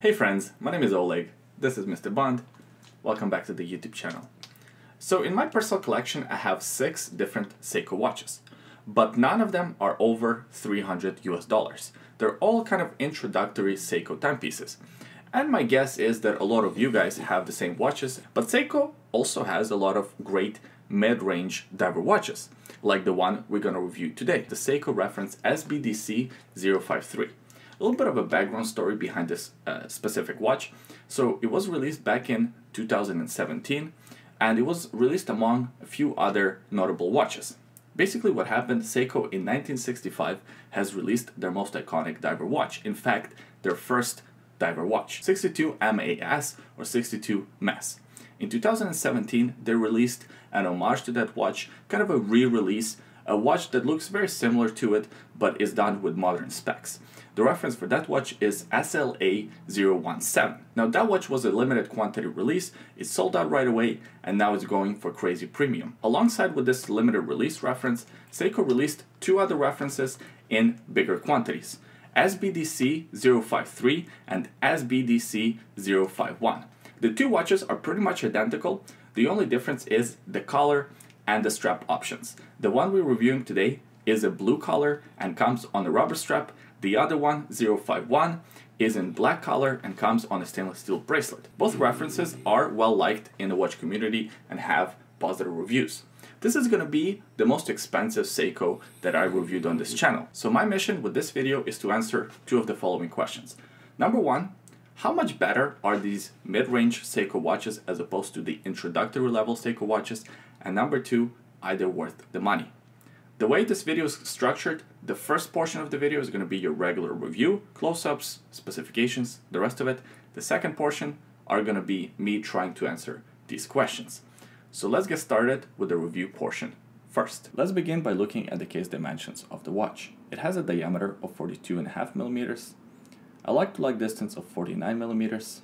Hey friends, my name is Oleg, this is Mr. Bond, welcome back to the YouTube channel. So in my personal collection I have 6 different Seiko watches, but none of them are over $300 US. They're all kind of introductory Seiko timepieces. And my guess is that a lot of you guys have the same watches, but Seiko also has a lot of great mid-range diver watches, like the one we're gonna review today, the Seiko reference SBDC053. A little bit of a background story behind this specific watch. So it was released back in 2017 and it was released among a few other notable watches. Basically what happened, Seiko in 1965 has released their most iconic diver watch. In fact, their first diver watch, 62 MAS or 62 MES. In 2017 they released an homage to that watch, kind of a re-release, a watch that looks very similar to it but is done with modern specs. The reference for that watch is SLA017. Now that watch was a limited quantity release, it sold out right away and now it's going for crazy premium. Alongside with this limited release reference, Seiko released 2 other references in bigger quantities, SBDC053 and SBDC051. The 2 watches are pretty much identical, the only difference is the color and the strap options. The one we're reviewing today is a blue color and comes on a rubber strap. The other one, 051, is in black color and comes on a stainless steel bracelet. Both references are well liked in the watch community and have positive reviews. This is going to be the most expensive Seiko that I reviewed on this channel. So my mission with this video is to answer 2 of the following questions. Number 1, how much better are these mid-range Seiko watches as opposed to the introductory level Seiko watches? And number 2, are they worth the money? The way this video is structured, the first portion of the video is going to be your regular review, close-ups, specifications, the rest of it. The second portion are going to be me trying to answer these questions. So let's get started with the review portion first. Let's begin by looking at the case dimensions of the watch. It has a diameter of 42.5 millimeters, a lug-to-lug distance of 49 millimeters,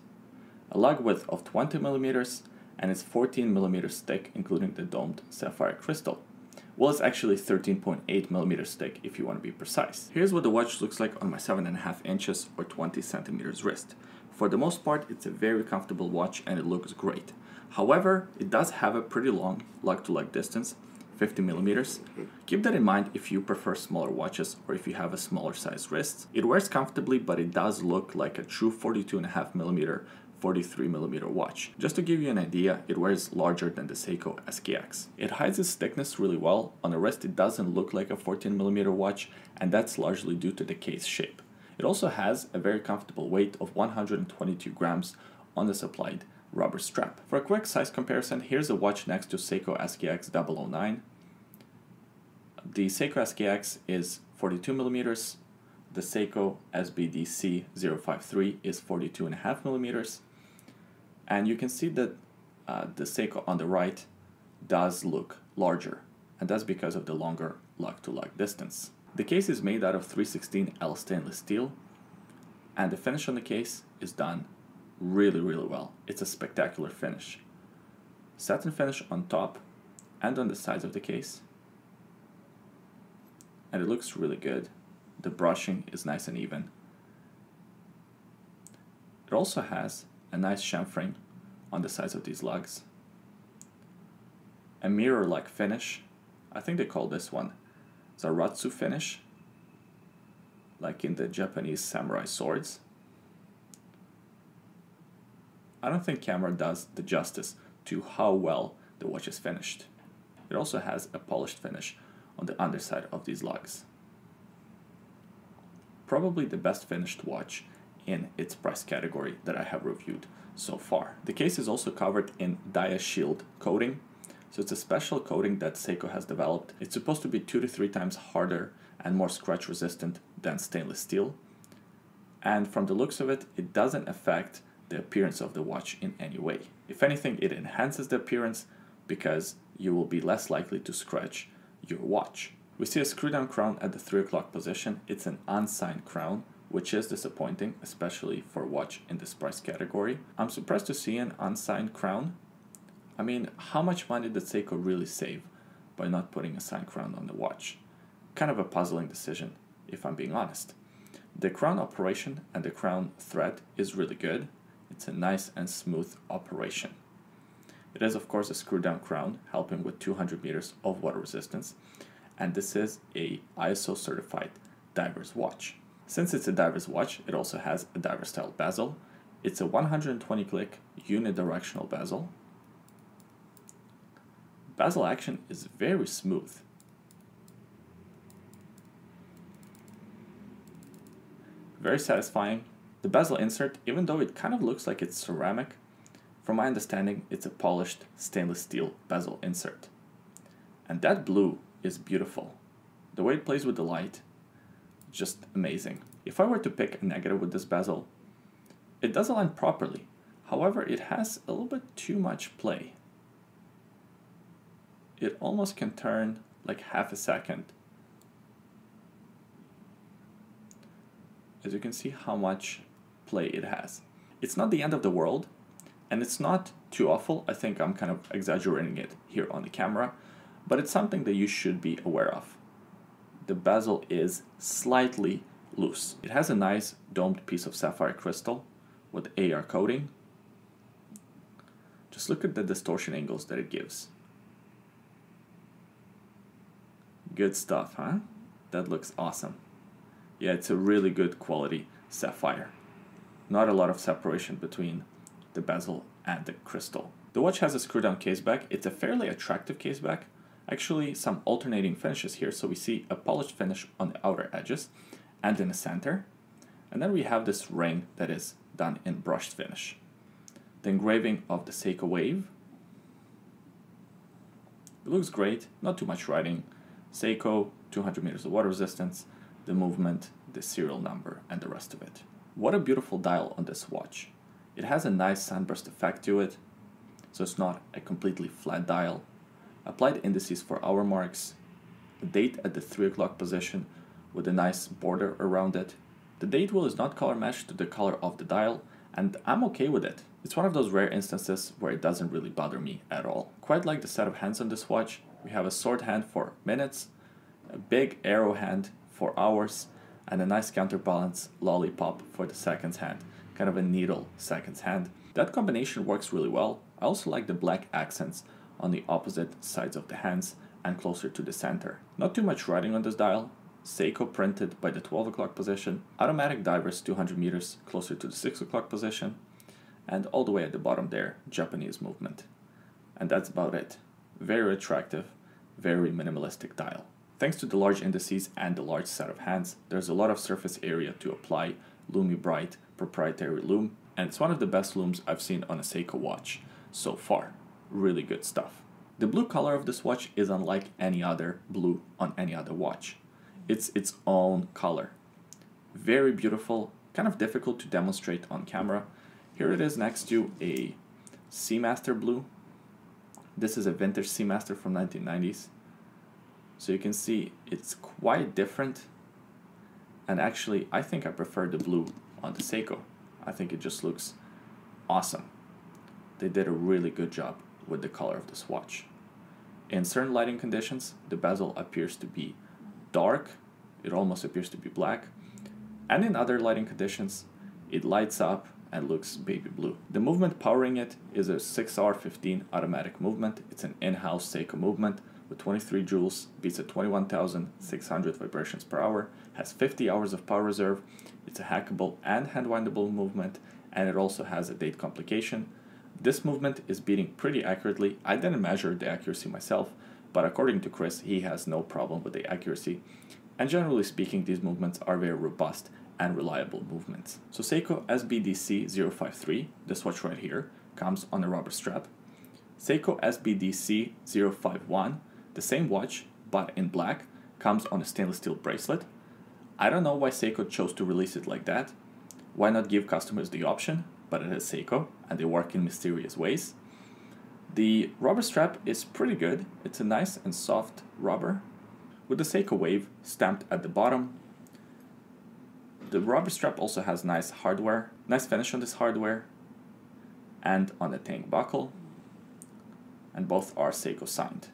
a lug width of 20 millimeters, and it's 14 millimeters thick, including the domed sapphire crystal. Well, it's actually 13.8 millimeters thick if you want to be precise. Here's what the watch looks like on my 7.5 inches or 20 centimeters wrist. For the most part, it's a very comfortable watch and it looks great. However, it does have a pretty long lug-to-lug distance, 50 millimeters. Keep that in mind if you prefer smaller watches or if you have a smaller size wrist. It wears comfortably, but it does look like a true 42.5 millimeter 43 millimeter watch. Just to give you an idea, it wears larger than the Seiko SKX. It hides its thickness really well. On the wrist it doesn't look like a 14 millimeter watch, and that's largely due to the case shape. It also has a very comfortable weight of 122 grams on the supplied rubber strap. For a quick size comparison, here's a watch next to Seiko SKX 009. The Seiko SKX is 42 millimeters. The Seiko SBDC053 is 42.5 millimeters. And you can see that the Seiko on the right does look larger, and that's because of the longer lug-to-lug distance. The case is made out of 316L stainless steel, and the finish on the case is done really well. It's a spectacular finish. Satin finish on top and on the sides of the case, and it looks really good. The brushing is nice and even. It also has a nice chamfering on the sides of these lugs. A mirror-like finish. I think they call this one Zaratsu finish, like in the Japanese samurai swords. I don't think camera does the justice to how well the watch is finished. It also has a polished finish on the underside of these lugs. Probably the best finished watch in its price category that I have reviewed so far. The case is also covered in Dia Shield coating, so it's a special coating that Seiko has developed. It's supposed to be 2 to 3 times harder and more scratch resistant than stainless steel, and from the looks of it, it doesn't affect the appearance of the watch in any way. If anything, it enhances the appearance because you will be less likely to scratch your watch. We see a screw-down crown at the 3 o'clock position. It's an unsigned crown, which is disappointing, especially for a watch in this price category. I'm surprised to see an unsigned crown. I mean, how much money did Seiko really save by not putting a signed crown on the watch? Kind of a puzzling decision, if I'm being honest. The crown operation and the crown thread is really good. It's a nice and smooth operation. It is of course a screw down crown, helping with 200 meters of water resistance, and this is a ISO certified diver's watch. Since it's a diver's watch, it also has a diver style bezel. It's a 120 click unidirectional bezel. Bezel action is very smooth. Very satisfying. The bezel insert, even though it kind of looks like it's ceramic, from my understanding, it's a polished stainless steel bezel insert. And that blue is beautiful. The way it plays with the light, just amazing. If I were to pick a negative with this bezel, it does align properly. However, it has a little bit too much play. It almost can turn like half a second. As you can see how much play it has. It's not the end of the world, and it's not too awful. I think I'm kind of exaggerating it here on the camera, but it's something that you should be aware of. The bezel is slightly loose. It has a nice domed piece of sapphire crystal with AR coating. Just look at the distortion angles that it gives. Good stuff, huh? That looks awesome. Yeah, it's a really good quality sapphire. Not a lot of separation between the bezel and the crystal. The watch has a screw down case back. It's a fairly attractive case back. Actually, some alternating finishes here. So we see a polished finish on the outer edges and in the center. And then we have this ring that is done in brushed finish. The engraving of the Seiko Wave. It looks great, not too much writing. Seiko, 200 meters of water resistance, the movement, the serial number, and the rest of it. What a beautiful dial on this watch. It has a nice sunburst effect to it, so it's not a completely flat dial. Applied indices for hour marks, a date at the 3 o'clock position with a nice border around it. The date wheel is not color matched to the color of the dial, and I'm okay with it. It's one of those rare instances where it doesn't really bother me at all. Quite like the set of hands on this watch. We have a sword hand for minutes, a big arrow hand for hours, and a nice counterbalance lollipop for the seconds hand, kind of a needle seconds hand. That combination works really well. I also like the black accents on the opposite sides of the hands and closer to the center. Not too much writing on this dial. Seiko printed by the 12 o'clock position, automatic divers 200 meters closer to the 6 o'clock position, and all the way at the bottom there, Japanese movement. And that's about it. Very attractive, very minimalistic dial. Thanks to the large indices and the large set of hands, there's a lot of surface area to apply Lumi Bright proprietary loom, and it's one of the best looms I've seen on a Seiko watch so far. Really good stuff. The blue color of this watch is unlike any other blue on any other watch. It's its own color. Very beautiful, kind of difficult to demonstrate on camera. Here it is next to a Seamaster blue. This is a vintage Seamaster from 1990s. So you can see it's quite different. And actually, I think I prefer the blue on the Seiko. I think it just looks awesome. They did a really good job with the color of this watch. In certain lighting conditions, the bezel appears to be dark. It almost appears to be black. And in other lighting conditions, it lights up and looks baby blue. The movement powering it is a 6R15 automatic movement. It's an in-house Seiko movement with 23 joules, beats at 21,600 vibrations per hour, has 50 hours of power reserve. It's a hackable and hand-windable movement, and it also has a date complication. This movement is beating pretty accurately. I didn't measure the accuracy myself, but according to Chris, he has no problem with the accuracy. And generally speaking, these movements are very robust and reliable movements. So Seiko SBDC053, this watch right here, comes on a rubber strap. Seiko SBDC051, the same watch, but in black, comes on a stainless steel bracelet. I don't know why Seiko chose to release it like that. Why not give customers the option? But it is Seiko, and they work in mysterious ways. The rubber strap is pretty good. It's a nice and soft rubber, with the Seiko Wave stamped at the bottom. The rubber strap also has nice hardware, nice finish on this hardware, and on the tank buckle, and both are Seiko signed.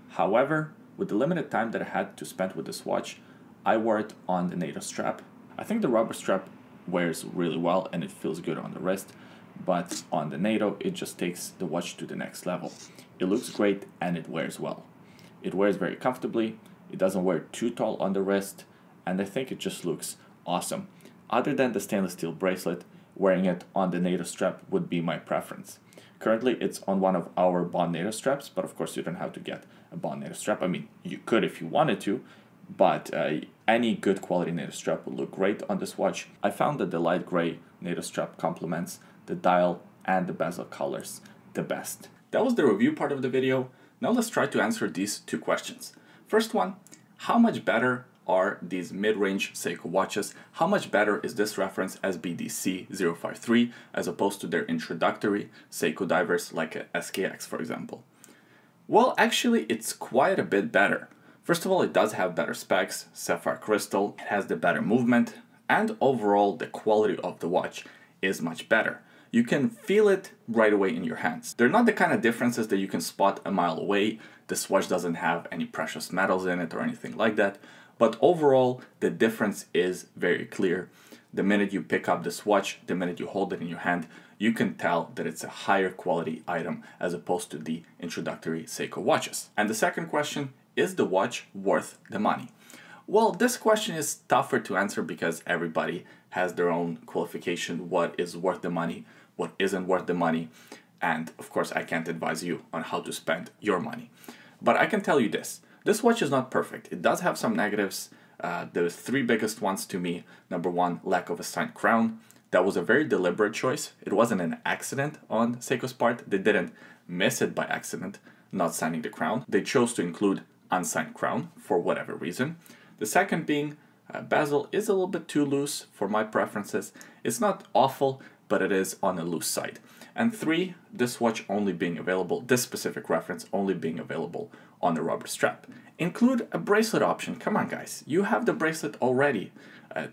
However, with the limited time that I had to spend with this watch, I wore it on the NATO strap. I think the rubber strap wears really well and it feels good on the wrist, but on the NATO it just takes the watch to the next level. It looks great and it wears well. It wears very comfortably, it doesn't wear too tall on the wrist, and I think it just looks awesome. Other than the stainless steel bracelet, wearing it on the NATO strap would be my preference. Currently it's on one of our Bond NATO straps, but of course you don't have to get a Bond NATO strap. I mean, you could if you wanted to, but any good quality NATO strap will look great on this watch. I found that the light gray NATO strap complements the dial and the bezel colors the best. That was the review part of the video. Now let's try to answer these two questions. First one, how much better are these mid-range Seiko watches? How much better is this reference SBDC053 as opposed to their introductory Seiko Divers like a SKX, for example? Well, actually it's quite a bit better. First of all, it does have better specs, sapphire crystal, it has the better movement, and overall the quality of the watch is much better. You can feel it right away in your hands. They're not the kind of differences that you can spot a mile away. This watch doesn't have any precious metals in it or anything like that, but overall the difference is very clear. The minute you pick up this watch, the minute you hold it in your hand, you can tell that it's a higher quality item as opposed to the introductory Seiko watches. And the second question, is the watch worth the money? Well, this question is tougher to answer because everybody has their own qualification, what is worth the money, what isn't worth the money, and of course I can't advise you on how to spend your money. But I can tell you this watch is not perfect. It does have some negatives. The three biggest ones to me: number one, lack of a signed crown. That was a very deliberate choice. It wasn't an accident on Seiko's part. They didn't miss it by accident, not signing the crown. They chose to include unsigned crown for whatever reason. The second being, bezel is a little bit too loose for my preferences. It's not awful, but it is on the loose side. And three, this watch only being available, this specific reference only being available on the rubber strap. Include a bracelet option. Come on guys, you have the bracelet already.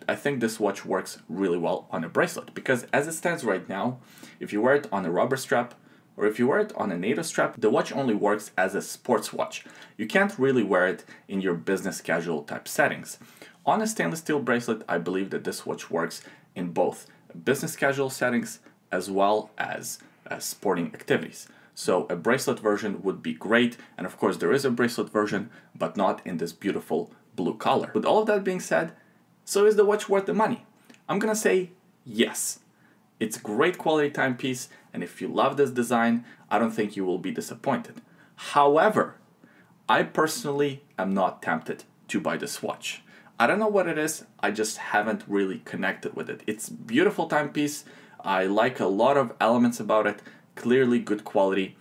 I think this watch works really well on a bracelet because as it stands right now, if you wear it on a rubber strap, or if you wear it on a NATO strap, the watch only works as a sports watch. You can't really wear it in your business casual type settings. On a stainless steel bracelet, I believe that this watch works in both business casual settings as well as sporting activities. So a bracelet version would be great, and of course there is a bracelet version, but not in this beautiful blue color. With all of that being said, so is the watch worth the money? I'm gonna say yes. It's a great quality timepiece, and if you love this design, I don't think you will be disappointed. However, I personally am not tempted to buy this watch. I don't know what it is, I just haven't really connected with it. It's a beautiful timepiece, I like a lot of elements about it, clearly good quality,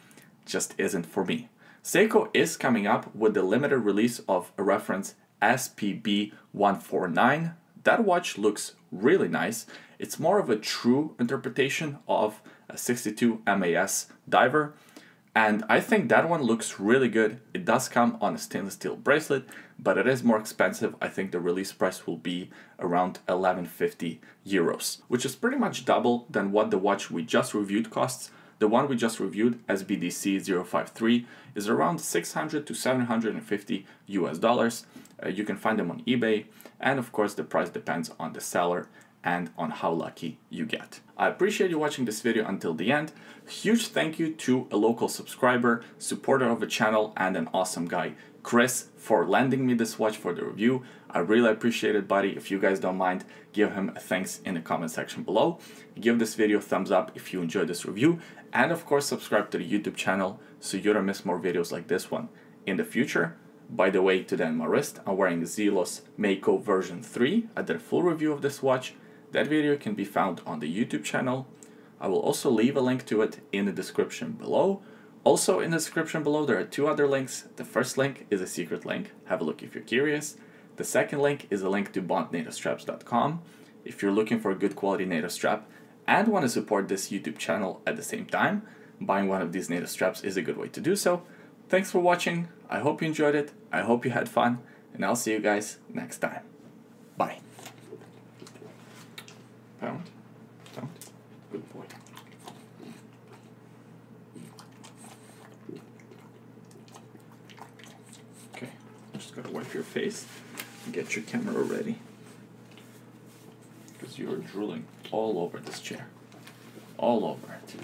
just isn't for me. Seiko is coming up with the limited release of a reference SPB149. That watch looks really nice. It's more of a true interpretation of a 62 MAS Diver, and I think that one looks really good. It does come on a stainless steel bracelet, but it is more expensive. I think the release price will be around 1150 euros, which is pretty much double than what the watch we just reviewed costs. The one we just reviewed, SBDC053, is around 600 to 750 US dollars. You can find them on eBay, and of course the price depends on the seller and on how lucky you get. I appreciate you watching this video until the end. Huge thank you to a local subscriber, supporter of the channel, and an awesome guy, Chris, for lending me this watch for the review. I really appreciate it, buddy. If you guys don't mind, give him a thanks in the comment section below. Give this video a thumbs up if you enjoyed this review, and of course subscribe to the YouTube channel so you don't miss more videos like this one in the future. By the way, today on my wrist, I'm wearing Zelos Mako version 3. I did a full review of this watch. That video can be found on the YouTube channel. I will also leave a link to it in the description below. Also in the description below there are two other links. The first link is a secret link. Have a look if you're curious. The second link is a link to bondnatostraps.com. If you're looking for a good quality NATO strap and want to support this YouTube channel at the same time, buying one of these NATO straps is a good way to do so. Thanks for watching. I hope you enjoyed it. I hope you had fun, and I'll see you guys next time. Bye. Pound. Pound. Good boy. Okay, just gotta wipe your face. get your camera ready, because you're drooling all over this chair. All over it.